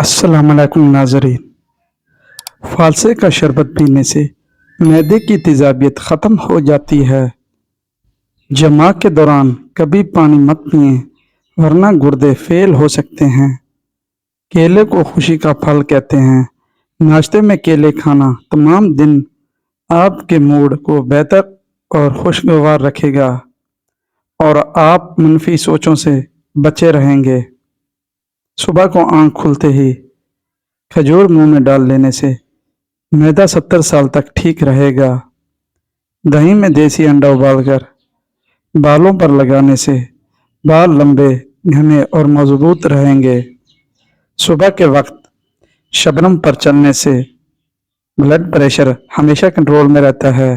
अस्सलाम वालेकुम नाज़रीन। फालसे का शरबत पीने से मैदे की तेज़ाबियत ख़त्म हो जाती है। जमा के दौरान कभी पानी मत पिएं वरना गुर्दे फेल हो सकते हैं। केले को खुशी का फल कहते हैं। नाश्ते में केले खाना तमाम दिन आपके मूड को बेहतर और खुशगवार रखेगा और आप मनफी सोचों से बचे रहेंगे। सुबह को आँख खुलते ही खजूर मुंह में डाल लेने से मैदा 70 साल तक ठीक रहेगा। दही में देसी अंडा उबालकर बालों पर लगाने से बाल लंबे, घने और मजबूत रहेंगे। सुबह के वक्त शबनम पर चलने से ब्लड प्रेशर हमेशा कंट्रोल में रहता है।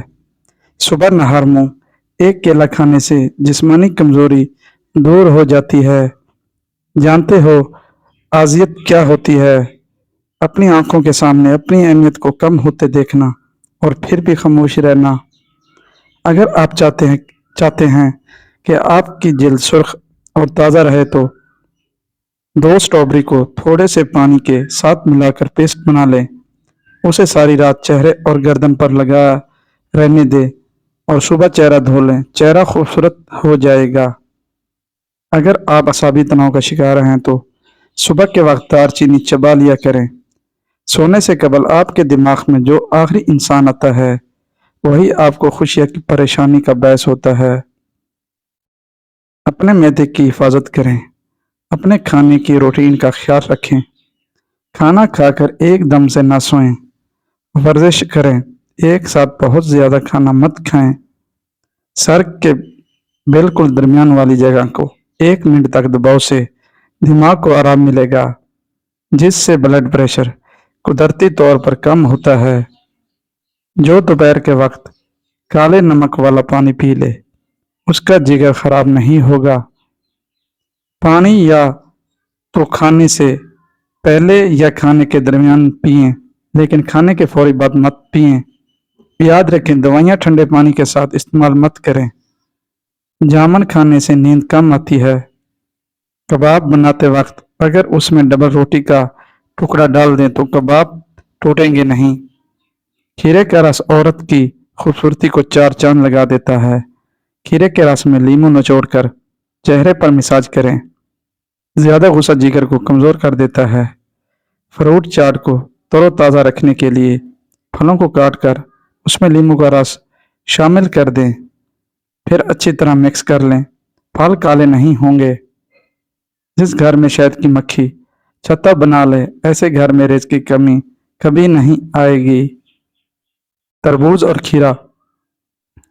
सुबह नहर मुंह एक केला खाने से जिस्मानी कमजोरी दूर हो जाती है। जानते हो आजियत क्या होती है? अपनी आंखों के सामने अपनी अहमियत को कम होते देखना और फिर भी खामोश रहना। अगर आप चाहते हैं कि आपकी जिल्द सुर्ख और ताज़ा रहे तो 2 स्ट्रॉबेरी को थोड़े से पानी के साथ मिलाकर पेस्ट बना लें। उसे सारी रात चेहरे और गर्दन पर लगा रहने दें और सुबह चेहरा धो लें। चेहरा खूबसूरत हो जाएगा। अगर आप असाबी तनाव का शिकार हैं तो सुबह के वक्त दालचीनी चबा लिया करें। सोने से कबल आपके दिमाग में जो आखिरी इंसान आता है वही आपको खुशी या परेशानी का बायस होता है। अपने मैदे की हिफाजत करें। अपने खाने की रूटीन का ख्याल रखें। खाना खाकर एकदम से ना सोएं। वर्जिश करें। एक साथ बहुत ज़्यादा खाना मत खाएं। सर के बिल्कुल दरमियान वाली जगह को 1 मिनट तक दबाव से दिमाग को आराम मिलेगा, जिससे ब्लड प्रेशर कुदरती तौर पर कम होता है। जो दोपहर के वक्त काले नमक वाला पानी पी ले उसका जिगर खराब नहीं होगा। पानी या तो खाने से पहले या खाने के दरमियान पिएं, लेकिन खाने के फौरी बाद मत पिएं। याद रखें दवाइयाँ ठंडे पानी के साथ इस्तेमाल मत करें। जामुन खाने से नींद कम आती है। कबाब बनाते वक्त अगर उसमें डबल रोटी का टुकड़ा डाल दें तो कबाब टूटेंगे नहीं। खीरे का रस औरत की खूबसूरती को 4 चांद लगा देता है। खीरे के रस में लीमू निचोड़कर चेहरे पर मसाज करें। ज़्यादा गुस्सा जिगर को कमज़ोर कर देता है। फ्रूट चाट को तरोताज़ा रखने के लिए फलों को काट कर उसमें नींबू का रस शामिल कर दें, फिर अच्छी तरह मिक्स कर लें। फल काले नहीं होंगे। जिस घर में शहद की मक्खी छत्ता बना ले ऐसे घर में रिज्क की कमी कभी नहीं आएगी। तरबूज और खीरा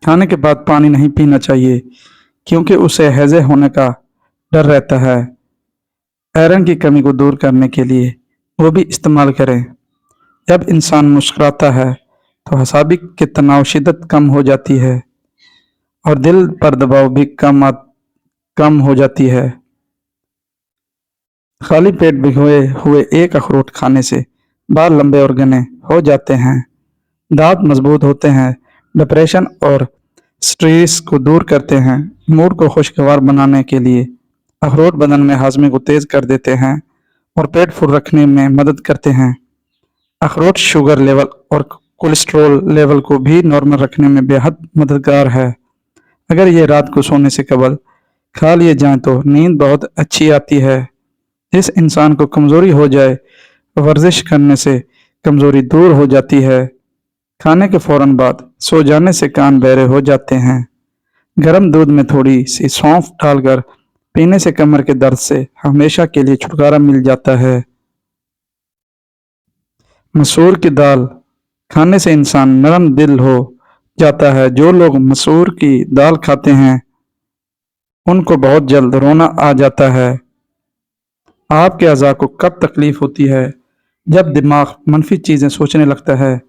खाने के बाद पानी नहीं पीना चाहिए क्योंकि उसे हैज़े होने का डर रहता है। आयरन की कमी को दूर करने के लिए वो भी इस्तेमाल करें। जब इंसान मुस्कुराता है तो असाबी के तनाव शिद्दत कम हो जाती है और दिल पर दबाव भी कम हो जाती है। खाली पेट भिगोए हुए एक अखरोट खाने से बाल लंबे और घने हो जाते हैं, दांत मजबूत होते हैं, डिप्रेशन और स्ट्रेस को दूर करते हैं। मूड को खुशगवार बनाने के लिए अखरोट बदन में हाजमे को तेज कर देते हैं और पेट फुल रखने में मदद करते हैं। अखरोट शुगर लेवल और कोलेस्ट्रॉल लेवल को भी नॉर्मल रखने में बेहद मददगार है। अगर ये रात को सोने से कबल खा लिए जाएं तो नींद बहुत अच्छी आती है। जिस इंसान को कमज़ोरी हो जाए वर्जिश करने से कमज़ोरी दूर हो जाती है। खाने के फौरन बाद सो जाने से कान बहरे हो जाते हैं। गर्म दूध में थोड़ी सी सौंफ डालकर पीने से कमर के दर्द से हमेशा के लिए छुटकारा मिल जाता है। मसूर की दाल खाने से इंसान नरम दिल हो जाता है। जो लोग मसूर की दाल खाते हैं उनको बहुत जल्द रोना आ जाता है। आपके अज़ा को कब तकलीफ होती है? जब दिमाग मनफी चीज़ें सोचने लगता है।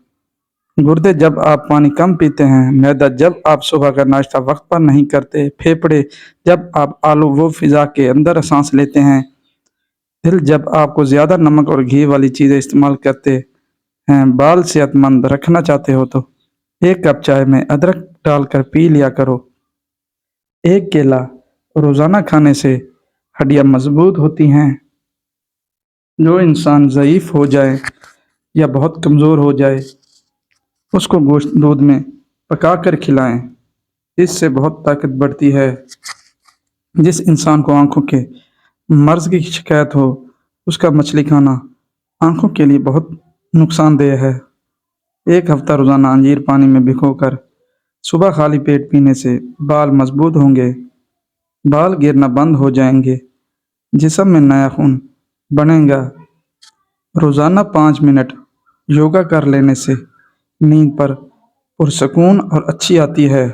गुर्दे जब आप पानी कम पीते हैं। मैदा जब आप सुबह का नाश्ता वक्त पर नहीं करते। फेफड़े जब आप आलू वो फिज़ा के अंदर सांस लेते हैं। दिल जब आपको ज़्यादा नमक और घी वाली चीज़ें इस्तेमाल करते हैं। बाल सेहतमंद रखना चाहते हो तो 1 कप चाय में अदरक डालकर पी लिया करो। एक केला रोज़ाना खाने से हड्डियाँ मजबूत होती हैं। जो इंसान ضعیف हो जाए या बहुत कमज़ोर हो जाए उसको गोश्त दूध में पका कर खिलाएं। इससे बहुत ताकत बढ़ती है। जिस इंसान को आंखों के मर्ज की शिकायत हो उसका मछली खाना आंखों के लिए बहुत नुकसानदेह है। एक हफ्ता रोज़ाना अंजीर पानी में भिगोकर सुबह खाली पेट पीने से बाल मजबूत होंगे, बाल गिरना बंद हो जाएंगे, जिस्म में नया खून बनेगा। रोज़ाना 5 मिनट योगा कर लेने से नींद पर पुरसकून और अच्छी आती है।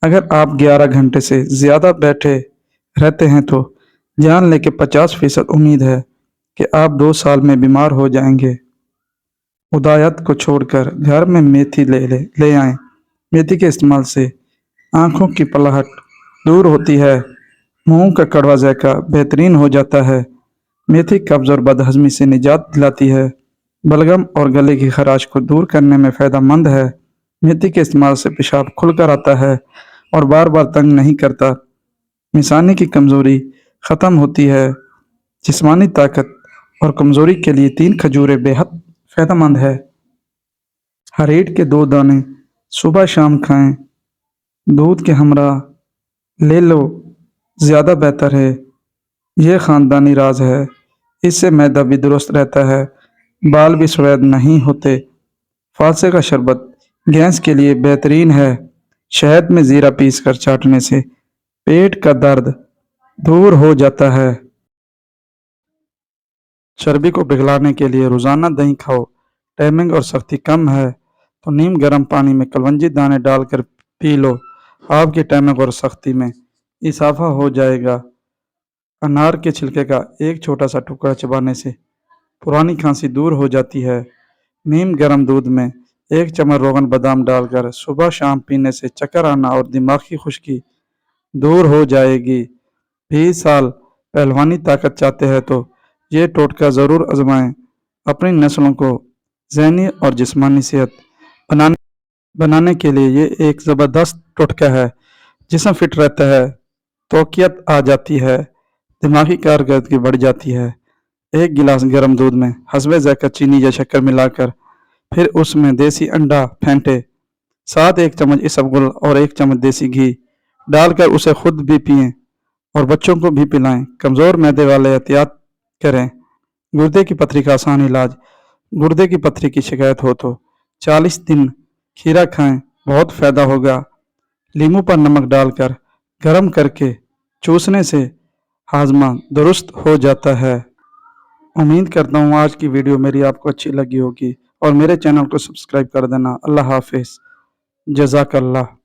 अगर आप 11 घंटे से ज़्यादा बैठे रहते हैं तो जान लें कि 50% उम्मीद है कि आप 2 साल में बीमार हो जाएंगे। उदायत को छोड़कर घर में मेथी ले आएं। मेथी के इस्तेमाल से आंखों की पलहट दूर होती है, मुंह का कड़वा जायका बेहतरीन हो जाता है। मेथी कब्ज़ और बदहज़मी से निजात दिलाती है, बलगम और गले की खराश को दूर करने में फ़ायदेमंद है। मेथी के इस्तेमाल से पेशाब खुलकर आता है और बार बार तंग नहीं करता। मिसानी की कमज़ोरी ख़त्म होती है। जिस्मानी ताकत और कमज़ोरी के लिए 3 खजूरें बेहद फ़ायदेमंद है। हरीट के 2 दाने सुबह शाम खाएं। दूध के हमरा ले लो, ज़्यादा बेहतर है। यह ख़ानदानी राज है। इससे मैदा भी दुरुस्त रहता है, बाल भी सफ़ेद नहीं होते। फालसे का शरबत गैस के लिए बेहतरीन है। शहद में ज़ीरा पीस कर चाटने से पेट का दर्द दूर हो जाता है। चर्बी को पिघलाने के लिए रोज़ाना दही खाओ। टाइमिंग और सख्ती कम है तो नीम गर्म पानी में कलवंजी दाने डालकर पी लो। आपकी टाइमिंग और सख्ती में इजाफा हो जाएगा। अनार के छिलके का एक छोटा सा टुकड़ा चबाने से पुरानी खांसी दूर हो जाती है। नीम गर्म दूध में 1 चम्मच रोगन बादाम डालकर सुबह शाम पीने से चक्कर आना और दिमाग की खुश्की दूर हो जाएगी। 20 साल पहलवानी ताकत चाहते हैं तो ये टोटका ज़रूर आजमाएं। अपनी नस्लों को ज़हनी और जिस्मानी सेहत बनाने के लिए ये एक ज़बरदस्त टोटका है। जिस्म फिट रहता है, तौक़ियत आ जाती है, दिमागी कारकर्दगी बढ़ जाती है। 1 गिलास गर्म दूध में हस्बे ज़ायक़ा चीनी या शक्कर मिलाकर फिर उसमें देसी अंडा फेंटे, साथ 1 चम्मच इसबगुल और 1 चम्मच देसी घी डालकर उसे खुद भी पिएं और बच्चों को भी पिलाएं। कमज़ोर मैदे वाले एहतियात करें। गुर्दे की पथरी का आसान इलाज। गुर्दे की पथरी की शिकायत हो तो 40 दिन खीरा खाएं, बहुत फ़ायदा होगा। लींबू पर नमक डालकर गर्म करके चूसने से हाजमा दुरुस्त हो जाता है। उम्मीद करता हूँ आज की वीडियो मेरी आपको अच्छी लगी होगी और मेरे चैनल को सब्सक्राइब कर देना। अल्लाह हाफिज़। जज़ाकल्लाह।